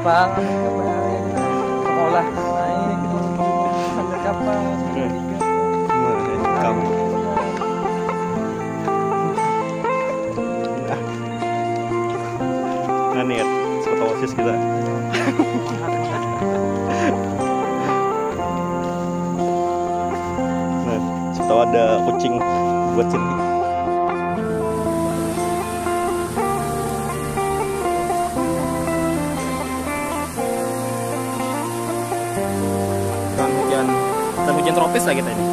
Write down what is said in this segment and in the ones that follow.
kapal, sekolah naik, sambil kapal. Kamu. Nah nih, foto osis kita. Nah, tahu ada kucing buat sini. Dan hujan tropis lah kita ini.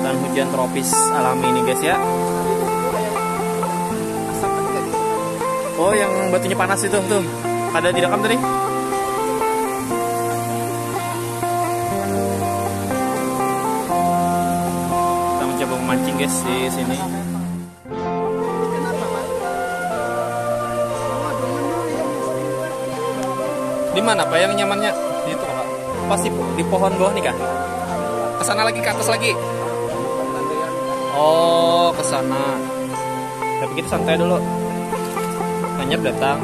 Dan hujan tropis alami ini guys ya. Oh yang batunya panas itu tuh. Ada direkam tadi? Kita mencoba memancing guys di sini. Di mana Pak yang nyamannya? Di itu Pak. Pasti di pohon bawah nih Kak. Kesana lagi, ke atas lagi. Oh, kesana. Tapi kita santai dulu. Hanya datang.